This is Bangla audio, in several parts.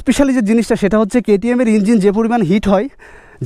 স্পেশালি যে জিনিসটা সেটা হচ্ছে কেটিএমের ইঞ্জিন যে পরিমাণ হিট হয়,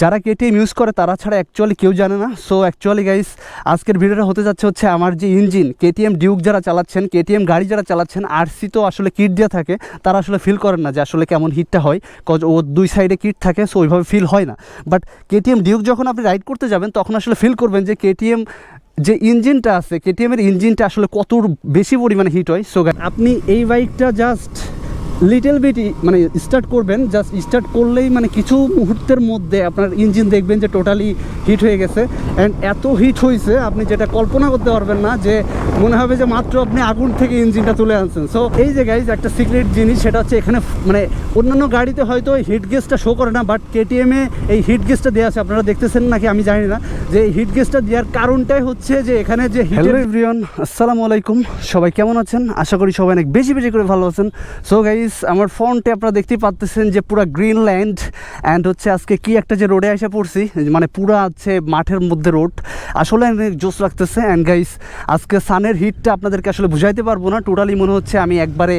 যারা কেটিএম ইউজ করে তারা ছাড়া অ্যাকচুয়ালি কেউ জানে না। সো অ্যাকচুয়ালি গাইস আজকের ভিডিওটা হতে যাচ্ছে হচ্ছে আমার যে ইঞ্জিন কেটিএম ডিউক যারা চালাচ্ছেন, কেটিএম গাড়ি যারা চালাচ্ছেন, আরসি তো আসলে কিট দেওয়া থাকে, তারা আসলে ফিল করেন না যে আসলে কেমন হিটটা হয়, কজ ও দুই সাইডে কিট থাকে, সো ওইভাবে ফিল হয় না। বাট কেটিএম ডিউক যখন আপনি রাইড করতে যাবেন তখন আসলে ফিল করবেন যে কেটিএম যে ইঞ্জিনটা আছে, কেটিএমের ইঞ্জিনটা আসলে কত বেশি পরিমাণে হিট হয়। সো আপনি এই বাইকটা জাস্ট লিটল বিট মানে স্টার্ট করবেন, জাস্ট স্টার্ট করলেই মানে কিছু মুহূর্তের মধ্যে আপনার ইঞ্জিন দেখবেন যে টোটালি হিট হয়ে গেছে। অ্যান্ড এত হিট হয়েছে আপনি যেটা কল্পনা করতে পারবেন না, যে মনে হবে যে মাত্র আপনি আগুন থেকে ইঞ্জিনটা তুলে আনছেন। সো এই যে গাইজ একটা সিক্রেট জিনিস, সেটা হচ্ছে এখানে মানে অন্যান্য গাড়িতে হয়তো এই হিট গেজটা শো করে না, বাট কেটিএমে এই হিট গেজটা দেওয়া আছে। আপনারা দেখতেছেন নাকি আমি জানি না, যে এই হিট গেজটা দেওয়ার কারণটাই হচ্ছে যে এখানে যে হ্যালো এভরিওয়ান, আসসালামু আলাইকুম, সবাই কেমন আছেন? আশা করি সবাই অনেক বেশি বেশি করে ভালো আছেন। সো গাইজ আমার ফ্রন্টে আপনারা দেখতেই পাচ্ছেন যে পুরো গ্রিনল্যান্ড, অ্যান্ড হচ্ছে আজকে কি একটা যে রোডে এসে পড়ছি, মানে পুরা হচ্ছে মাঠের মধ্যে রোড, আসলে অনেক জোস লাগতেছে। অ্যান্ড গাইজ আজকে সানের হিটটা আপনাদেরকে আসলে বুঝাইতে পারবো না, টোটালি মনে হচ্ছে আমি একবারে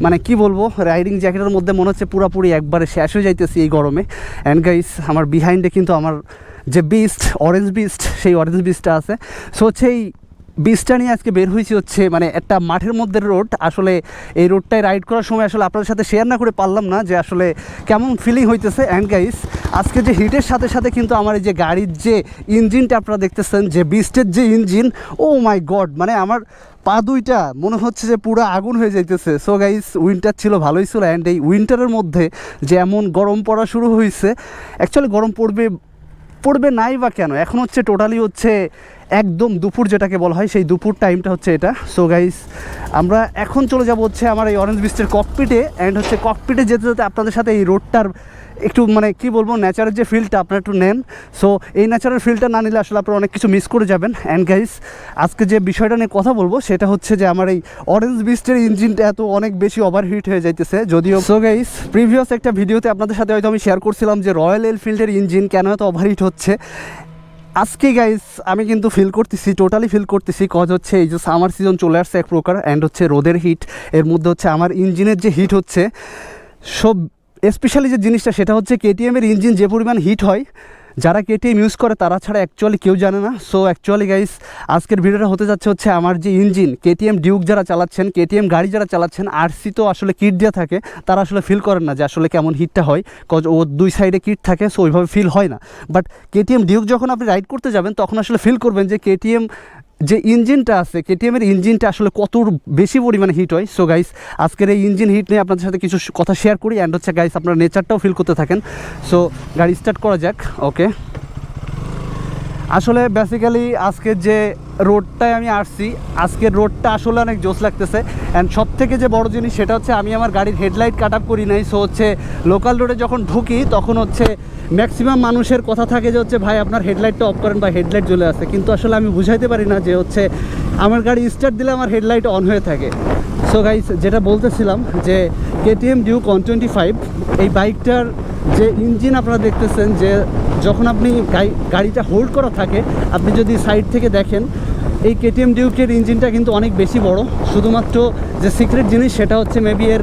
মানে কি বলবো, রাইডিং জ্যাকেটের মধ্যে মনে হচ্ছে পুরোপুরি একবারে শেষ হয়ে যাইতেছি এই গরমে। অ্যান্ড গাইজ আমার বিহাইন্ডে কিন্তু আমার যে বিস্ট, অরেঞ্জ বিস্ট, সেই অরেঞ্জ বিস্টটা আছে। সো হচ্ছে এই বিচটা নিয়ে আজকে বের হয়েছি হচ্ছে মানে একটা মাঠের মধ্যে রোড। আসলে এই রোডটায় রাইড করার সময় আসলে আপনাদের সাথে শেয়ার না করে পারলাম না যে আসলে কেমন ফিলিং হইতেছে। অ্যান্ড গাইস আজকে যে হিটের সাথে সাথে কিন্তু আমার এই যে গাড়ির যে ইঞ্জিনটা আপনারা দেখতেছেন, যে বিস্টের যে ইঞ্জিন, ও মাই গড, মানে আমার পা দুইটা মনে হচ্ছে যে পুরো আগুন হয়ে যাইতেছে। সো গাইস উইন্টার ছিল, ভালোই ছিল। অ্যান্ড এই উইন্টারের মধ্যে যে এমন গরম পড়া শুরু হয়েছে, অ্যাকচুয়ালি গরম পড়বে নাই বা কেন, এখন হচ্ছে টোটালি হচ্ছে একদম দুপুর যেটাকে বলা হয়, সেই দুপুর টাইমটা হচ্ছে এটা। সো গাইস আমরা এখন চলে যাব হচ্ছে আমার এই অরেঞ্জ বিস্টের ককপিটে। অ্যান্ড হচ্ছে ককপিটে যেতে যেতে আপনাদের সাথে এই রোডটার একটু মানে কি বলবো, ন্যাচারের যে ফিলটা আপনারা একটু নেন। সো এই ন্যাচারাল ফিলটা না নিলে আসলে আপনারা অনেক কিছু মিস করে যাবেন। অ্যান্ড গাইস আজকে যে বিষয়টা নিয়ে কথা বলবো সেটা হচ্ছে যে আমার এই অরেঞ্জ বিস্টের ইঞ্জিনটা এত অনেক বেশি ওভারহিট হয়ে যাইতেছে যদিও। সো গাইস প্রিভিয়াস একটা ভিডিওতে আপনাদের সাথে হয়তো আমি শেয়ার করছিলাম যে রয়্যাল এনফিল্ডের ইঞ্জিন কেন এত ওভারহিট হচ্ছে। আজকে গাইস আমি কিন্তু ফিল করতেছি, টোটালি ফিল করতেছি, কজ হচ্ছে এই যে সামার সিজন চলে আসছে এক প্রকার, অ্যান্ড হচ্ছে রোদের হিট, এর মধ্যে হচ্ছে আমার ইঞ্জিনের যে হিট হচ্ছে সব। স্পেশালি যে জিনিসটা সেটা হচ্ছে কেটিএমের ইঞ্জিন যে পরিমাণ হিট হয়, যারা কেটিএম ইউজ করে তারা ছাড়া অ্যাকচুয়ালি কেউ জানে না। সো অ্যাকচুয়ালি গাইস আজকের ভিডিওটা হতে যাচ্ছে হচ্ছে আমার যে ইঞ্জিন কেটিএম ডিউক যারা চালাচ্ছেন, কেটিএম গাড়ি যারা চালাচ্ছেন, আরসি তো আসলে কিট দেওয়া থাকে, তারা আসলে ফিল করেন না যে আসলে কেমন হিটটা হয়, কজ ও দুই সাইডে কিট থাকে, সো ওইভাবে ফিল হয় না। বাট কেটিএম ডিউক যখন আপনি রাইড করতে যাবেন তখন আসলে ফিল করবেন যে কেটিএম যে ইঞ্জিনটা আছে, কেটিএমের ইঞ্জিনটা আসলে কত বেশি পরিমাণে হিট হয়। সো গাইস আজকের এই ইঞ্জিন হিট নিয়ে আপনাদের সাথে কিছু কথা শেয়ার করি। অ্যান্ড হচ্ছে গাইস আপনারা নেচারটাও ফিল করতে থাকেন। সো গাড়ি স্টার্ট করা যাক। ওকে, আসলে বেসিক্যালি আজকের যে রোডটায় আমি আসছি, আজকের রোডটা আসলে অনেক জোস লাগতেছে। অ্যান্ড সব থেকে যে বড় জিনিস সেটা হচ্ছে আমি আমার গাড়ির হেডলাইট কাট আপ করি নাই। সো হচ্ছে লোকাল রোডে যখন ঢুকি তখন হচ্ছে ম্যাক্সিমাম মানুষের কথা থাকে যে হচ্ছে ভাই আপনার হেডলাইটটা অফ করেন বা হেডলাইট জ্বলে আসে, কিন্তু আসলে আমি বুঝাইতে পারি না যে হচ্ছে আমার গাড়ি স্টার্ট দিলে আমার হেডলাইট অন হয়ে থাকে। সো গাইস যেটা বলতেছিলাম যে কেটিএম ডিউক 125 এই বাইকটার যে ইঞ্জিন আপনারা দেখতেছেন, যে যখন আপনি গাড়িটা হোল্ড করা থাকে, আপনি যদি সাইড থেকে দেখেন এই কেটিএম ডিউকের ইঞ্জিনটা কিন্তু অনেক বেশি বড়। শুধুমাত্র যে সিক্রেট জিনিস সেটা হচ্ছে মেবি এর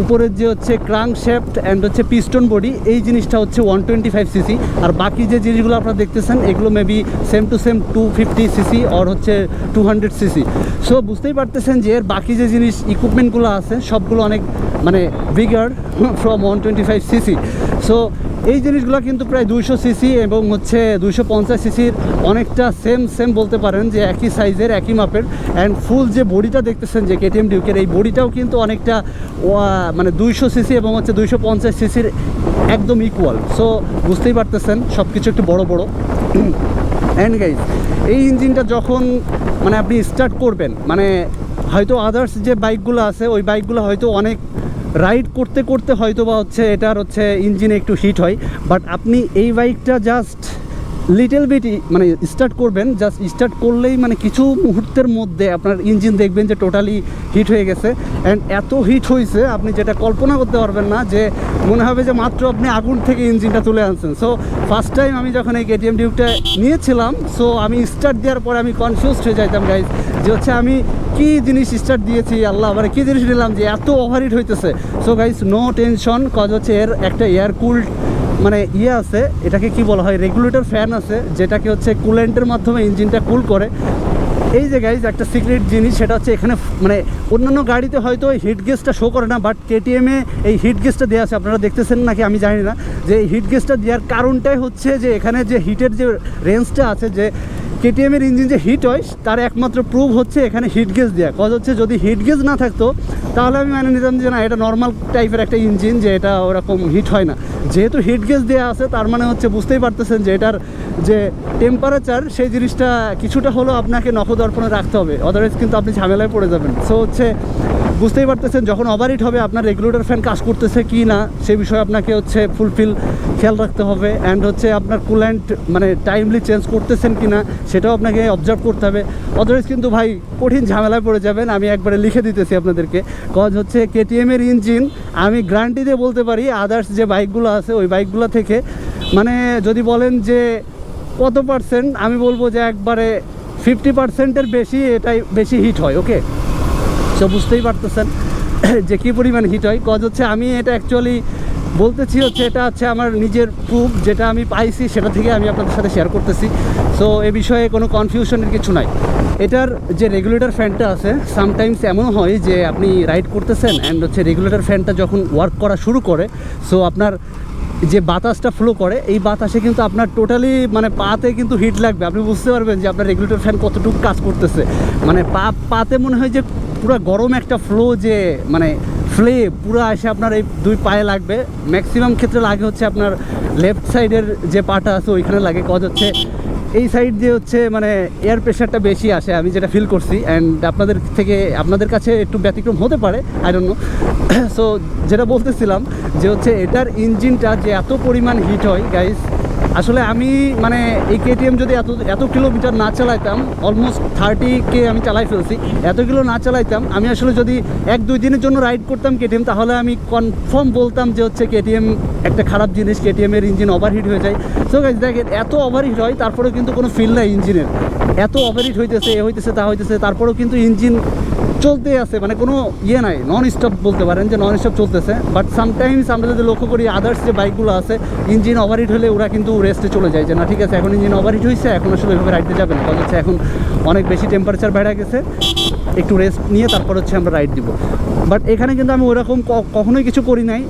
উপরের যে হচ্ছে ক্রাঙ্ক শ্যাফট অ্যান্ড হচ্ছে পিস্টন বডি, এই জিনিসটা হচ্ছে 125 সিসি, আর বাকি যে জিনিসগুলো আপনারা দেখতেছেন এগুলো maybe same to same 250 CC আর হচ্ছে 200 সিসি। সো বুঝতেই পারতেছেন যে এর বাকি যে জিনিস ইকুইপমেন্টগুলো আছে সবগুলো অনেক মানে বিগার ফ্রম 125 সিসি। সো এই জিনিসগুলো কিন্তু প্রায় 200 সিসি এবং হচ্ছে 250 সিসির অনেকটা সেম বলতে পারেন, যে একই সাইজের একই মাপের। অ্যান্ড ফুল যে বডিটা দেখতেছেন যে কেটিএম ডিউকের, এই বডিটাও কিন্তু অনেকটা মানে 200 সিসি এবং হচ্ছে 250 সিসির একদম ইকুয়াল। সো বুঝতেই পারতেছেন সব কিছু একটু বড় বড়। অ্যান্ড গাইজ এই ইঞ্জিনটা যখন মানে আপনি স্টার্ট করবেন, মানে হয়তো আদার্স যে বাইকগুলো আছে ওই বাইকগুলো হয়তো অনেক রাইড করতে করতে হয়তো বা হচ্ছে এটার হচ্ছে ইঞ্জিনে একটু হিট হয়, বাট আপনি এই বাইকটা জাস্ট লিটল বিট মানে স্টার্ট করবেন, জাস্ট স্টার্ট করলেই মানে কিছু মুহূর্তের মধ্যে আপনার ইঞ্জিন দেখবেন যে টোটালি হিট হয়ে গেছে। অ্যান্ড এত হিট হয়েছে আপনি যেটা কল্পনা করতে পারবেন না, যে মনে হবে যে মাত্র আপনি আগুন থেকে ইঞ্জিনটা তুলে আনছেন। সো ফার্স্ট টাইম আমি যখন এই কেটিএম ডিউকটা নিয়েছিলাম, সো আমি স্টার্ট দেওয়ার পরে আমি কনফিউজড হয়ে যাইতাম গাইজ, যে হচ্ছে আমি কী জিনিস স্টার্ট দিয়েছি আল্লাহ, মানে কী জিনিস নিলাম যে এত ওভারহিট হইতেছে। So guys no tension, cause হচ্ছে এর একটা এয়ার কুল মানে আছে, এটাকে কি বলা হয়, রেগুলেটর ফ্যান আছে, যেটাকে হচ্ছে কুলেন্টের মাধ্যমে ইঞ্জিনটা কুল করে। এই যে গাইজ একটা সিক্রেট জিনিস, সেটা হচ্ছে এখানে মানে অন্যান্য গাড়িতে হয়তো এই হিট গেজটা শো করে না, বাট কেটিএমে এই হিট গেজটা দেওয়া আছে। আপনারা দেখতেছেন নাকি আমি জানি না, যে এই হিট গেজটা দেওয়ার কারণটাই হচ্ছে যে এখানে যে হিটের যে রেঞ্জটা আছে, যে কেটিএমের ইঞ্জিন যে হিট হয় তার একমাত্র প্রুফ হচ্ছে এখানে হিট গেজ দেওয়া। কজ হচ্ছে যদি হিট গেজ না থাকতো তাহলে আমি মানে নিতাম যে না এটা নর্মাল টাইপের একটা ইঞ্জিন, যে এটা ওরকম হিট হয় না। যেহেতু হিট গেজ দেওয়া আছে তার মানে হচ্ছে বুঝতেই পারতেছেন যে এটার যে টেম্পারেচার সেই জিনিসটা কিছুটা হলেও আপনাকে নখদর্পণে রাখতে হবে, আদারওয়াইজ কিন্তু আপনি ঝামেলায় পড়ে যাবেন। সো হচ্ছে বুঝতেই পারতেছেন যখন ওভারহিট হবে আপনার রেগুলেটর ফ্যান কাজ করতেছে কি না সেই বিষয়ে আপনাকে হচ্ছে ফুলফিল খেয়াল রাখতে হবে। অ্যান্ড হচ্ছে আপনার কুল্যান্ট মানে টাইমলি চেঞ্জ করতেছেন কি না সেটাও আপনাকে অবজার্ভ করতে হবে, আদারওয়াইজ কিন্তু ভাই কঠিন ঝামেলায় পড়ে যাবেন। আমি একবারে লিখে দিতেছি আপনাদেরকে, কজ হচ্ছে কেটিএমের ইঞ্জিন আমি গ্যারান্টি দিয়ে বলতে পারি আদার্স যে বাইকগুলো আছে ওই বাইকগুলো থেকে মানে যদি বলেন যে কত পার্সেন্ট, আমি বলবো যে একবারে 50%-এর বেশি এটাই বেশি হিট হয়। ওকে, সো বুঝতেই পারতেছেন যে কী পরিমাণ হিট হয়। কজ হচ্ছে আমি এটা অ্যাকচুয়ালি বলতেছি হচ্ছে এটা হচ্ছে আমার নিজের প্রুফ, যেটা আমি পাইছি সেটা থেকে আমি আপনাদের সাথে শেয়ার করতেছি। সো এ বিষয়ে কোনো কনফিউশনের কিছু নাই। এটার যে রেগুলেটর ফ্যানটা আছে সামটাইমস এমন হয় যে আপনি রাইড করতেছেন অ্যান্ড হচ্ছে রেগুলেটর ফ্যানটা যখন ওয়ার্ক করা শুরু করে, সো আপনার যে বাতাসটা ফ্লো করে এই বাতাসে কিন্তু আপনার টোটালি মানে পাতে কিন্তু হিট লাগবে। আপনি বুঝতে পারবেন যে আপনার রেগুলেটর ফ্যান কতটুকু কাজ করতেছে, মানে পাতে মনে হয় যে পুরো গরম একটা ফ্লো, যে মানে ফ্লে পুরো এসে আপনার এই দুই পায়ে লাগবে। ম্যাক্সিমাম ক্ষেত্রে লাগে হচ্ছে আপনার লেফট সাইডের যে পাটা আছে ওইখানে লাগে। কজ হচ্ছে এই সাইড দিয়ে হচ্ছে মানে এয়ার প্রেশারটা বেশি আসে, আমি যেটা ফিল করছি। অ্যান্ড আপনাদের কাছে একটু ব্যতিক্রম হতে পারে, আই ডোন্ট নো। সো যেটা বলতেছিলাম যে হচ্ছে এটার ইঞ্জিনটা যে এত পরিমাণ হিট হয় গাইস, আসলে আমি মানে এই কেটিএম যদি এত কিলোমিটার না চালাইতাম, অলমোস্ট 30K আমি চালাই ফেলছি, এত কিলো না চালাইতাম, আমি আসলে যদি 1-2 দিনের জন্য রাইড করতাম কেটিএম, তাহলে আমি কনফার্ম বলতাম যে হচ্ছে কেটিএম একটা খারাপ জিনিস, কেটিএমের ইঞ্জিন ওভারহিট হয়ে যায়। সো গাইস দেখেন এত ওভারহিট হয় তারপরেও কিন্তু কোনো ফিল নাই ইঞ্জিনের, এত ওভারহিট হইতেছে এ হইতেছে তা হইতেছে, তারপরেও কিন্তু ইঞ্জিন চলতে আছে, মানে কোনো ইয়ে নাই, নন স্টপ বলতে পারেন যে নন স্টপ চলতেছে। বাট সামটাইমস আমরা যদি লক্ষ্য করি আদার্স যে বাইকগুলো আছে ইঞ্জিন ওভারহিট হলে ওরা কিন্তু রেস্টে চলে যায়, যে না ঠিক আছে এখন ইঞ্জিন ওভারহিট হয়েছে, এখন আসলে ওইভাবে রাইডে যাবে না, কারণ হচ্ছে এখন অনেক বেশি টেম্পারেচার বেড়ে গেছে, একটু রেস্ট নিয়ে তারপর হচ্ছে আমরা রাইড দিব। বাট এখানে কিন্তু আমি ওরকম কখনোই কিছু করি নাই,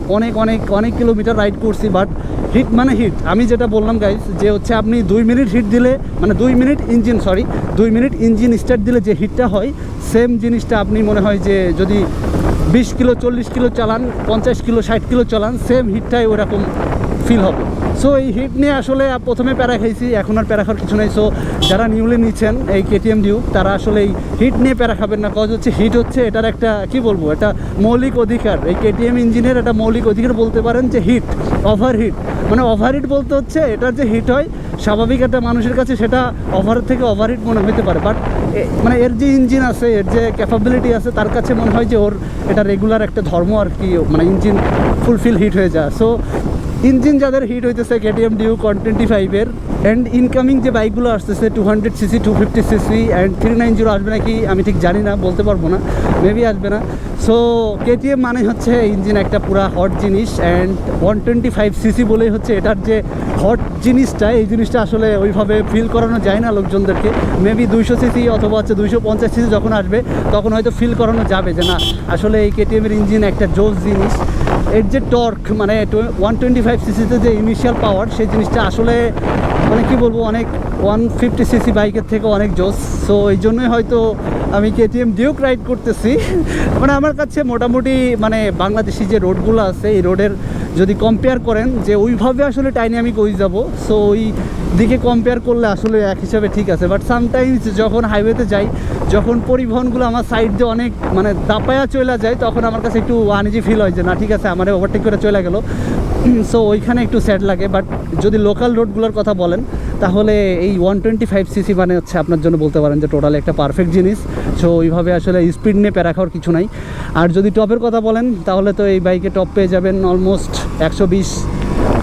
অনেক কিলোমিটার রাইড করছি। বাট হিট মানে হিট, আমি যেটা বললাম গাইস যে হচ্ছে আপনি 2 মিনিট হিট দিলে মানে 2 মিনিট ইঞ্জিন স্টার্ট দিলে যে হিটটা হয় সেম জিনিসটা আপনি মনে হয় যে যদি 20 কিলো 40 কিলো চালান, 50 কিলো 60 কিলো চালান, সেম হিটটাই ওরকম ফিল হবে। সো এই হিট নিয়ে আসলে প্রথমে প্যারা খাইছি, এখন আর প্যারা খাওয়ার কিছু নাই। সো যারা নিউলি নিচ্ছেন এই কেটিএম ডিউক তারা আসলে এই হিট নিয়ে প্যারা খাবেন না, কজ হচ্ছে হিট হচ্ছে এটার একটা কি বলবো, এটা মৌলিক অধিকার, এই কেটিএম ইঞ্জিনের একটা মৌলিক অধিকার বলতে পারেন যে হিট, ওভারহিট। মানে ওভারহিট বলতে হচ্ছে এটার যে হিট হয় স্বাভাবিক একটা মানুষের কাছে সেটা ওভারের থেকে ওভারহিট মনে হতে পারে, বাট মানে এর যে ইঞ্জিন আছে, এর যে ক্যাপাবিলিটি আছে তার কাছে মনে হয় যে ওর এটা রেগুলার একটা ধর্ম আর কি, মানে ইঞ্জিন ফুলফিল হিট হয়ে যায়। সো ইঞ্জিন যাদের হিট হইতেছে কেটিএম ডিউক 125-এর অ্যান্ড ইনকামিং যে বাইকগুলো আসতেছে 200cc 250cc অ্যান্ড 390 আসবে নাকি আমি ঠিক জানি না, বলতে পারবো না, মেবি আসবে না। সো কেটিএম মানে হচ্ছে ইঞ্জিন একটা পুরা হট জিনিস, অ্যান্ড 125cc বলেই হচ্ছে এটার যে হট জিনিসটা, এই জিনিসটা আসলে ওইভাবে ফিল করানো যায় না লোকজনদেরকে। মেবি 200cc অথবা হচ্ছে 250cc যখন আসবে তখন হয়তো ফিল করানো যাবে যে না আসলে এই কেটিএমের ইঞ্জিন একটা জোস জিনিস। এর যে টর্ক মানে 125cc-তে যে ইনিশিয়াল পাওয়ার সেই জিনিসটা আসলে মানে কি বলবো অনেক 150cc বাইকের থেকে অনেক জোস। সো এই জন্যই হয়তো আমি কেটিএম ডিউক রাইড করতেছি। মানে আমার কাছে মোটামুটি মানে বাংলাদেশি যে রোডগুলো আছে এই রোডের যদি কম্পেয়ার করেন যে ওইভাবে আসলে ডাইনামিক ওই যাব, সো ওই দিকে কম্পেয়ার করলে আসলে এক হিসাবে ঠিক আছে। বাট সামটাইমস যখন হাইওয়েতে যাই, যখন পরিবহনগুলো আমার সাইড দিয়ে অনেক মানে দাপায়া চলে যায়, তখন আমার কাছে একটু আনইজি ফিল হয় যে না ঠিক আছে আমার ওভারটেক করে চলে গেল, সো ওইখানে একটু স্যাড লাগে। বাট যদি লোকাল রোডগুলোর কথা বলেন তাহলে এই 125cc মানে হচ্ছে আপনার জন্য বলতে পারেন যে টোটাল একটা পারফেক্ট জিনিস। সো ওইভাবে আসলে স্পিড নিয়ে প্যারা খাওয়ার কিছু নাই। আর যদি টপের কথা বলেন তাহলে তো এই বাইকে টপ পেয়ে যাবেন অলমোস্ট 120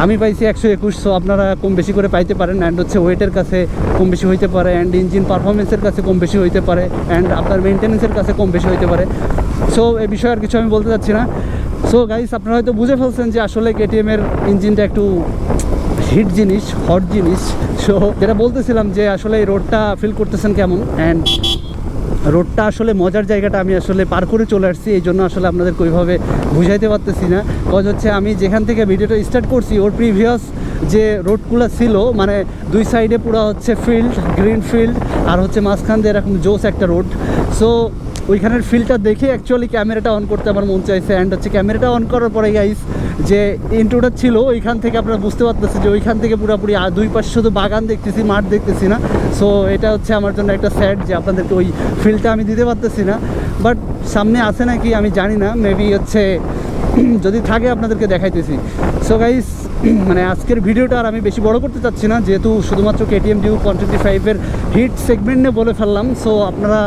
আমি পাইছি 121, সো আপনারা কম বেশি করে পাইতে পারেন। অ্যান্ড হচ্ছে ওয়েটের কাছে কম বেশি হইতে পারে, অ্যান্ড ইঞ্জিন পারফরমেন্সের কাছে কম বেশি হইতে পারে, অ্যান্ড আপনার মেনটেন্যান্সের কাছে কম বেশি হইতে পারে। সো এই বিষয়ে আর কিছু আমি বলতে চাচ্ছি না। সো গাইস, আপনারা হয়তো বুঝে ফেলছেন যে আসলে কেটিএমের ইঞ্জিনটা একটু হিট জিনিস, হট জিনিস। সো যেটা বলতেছিলাম যে আসলে এই রোডটা ফিল করতেছেন কেমন, অ্যান্ড রোডটা আসলে মজার জায়গাটা আমি আসলে পার করে চলে আসছি, এই জন্য আসলে আপনাদেরকে ওইভাবে বুঝাইতে পারতেছি না। কজ হচ্ছে আমি যেখান থেকে ভিডিওটা স্টার্ট করছি ওর প্রিভিয়াস যে রোডগুলো ছিল, মানে দুই সাইডে পুরো হচ্ছে ফিল্ড, গ্রিন ফিল্ড, আর হচ্ছে মাঝখান দিয়ে এরকম জোস একটা রোড। সো ওইখানের ফিল্ডটা দেখে অ্যাকচুয়ালি ক্যামেরাটা অন করতে আমার মন চাইছে। অ্যান্ড হচ্ছে ক্যামেরাটা অন করার পরে গাইস যে ইন্ট্রোটা ছিল ওইখান থেকে আপনারা বুঝতে পারতেছে যে ওইখান থেকে পুরোপুরি দুই পাশে শুধু বাগান দেখতেছি, মাঠ দেখতেছি না। সো এটা হচ্ছে আমার জন্য একটা স্যাড যে আপনাদেরকে ওই ফিলটা আমি দিতে পারতেছি না। বাট সামনে আছে নাকি আমি জানি না, মেবি হচ্ছে যদি থাকে আপনাদেরকে দেখাইতেছি। সো গাইস, মানে আজকের ভিডিওটা আর আমি বেশি বড় করতে চাচ্ছি না, যেহেতু শুধুমাত্র কেটিএম ডিউক 125-এর হিট সেগমেন্ট নিয়ে বলে ফেললাম। সো আপনারা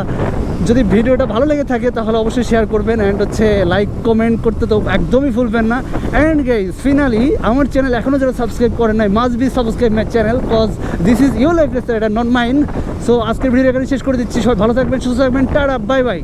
যদি ভিডিওটা ভালো লেগে থাকে তাহলে অবশ্যই শেয়ার করবেন, অ্যান্ড হচ্ছে লাইক কমেন্ট করতে তো একদমই ভুলবেন না। অ্যান্ড গাইস, ফাইনালি আমার চ্যানেল এখনও যারা সাবস্ক্রাইব করেন নাই, must be subscribe my channel, cause this is your life, এটা নট মাইন। সো আজকের ভিডিও এখানে শেষ করে দিচ্ছি। সবাই ভালো থাকবেন, সুস্থ থাকবেন, টাটা, বাই বাই।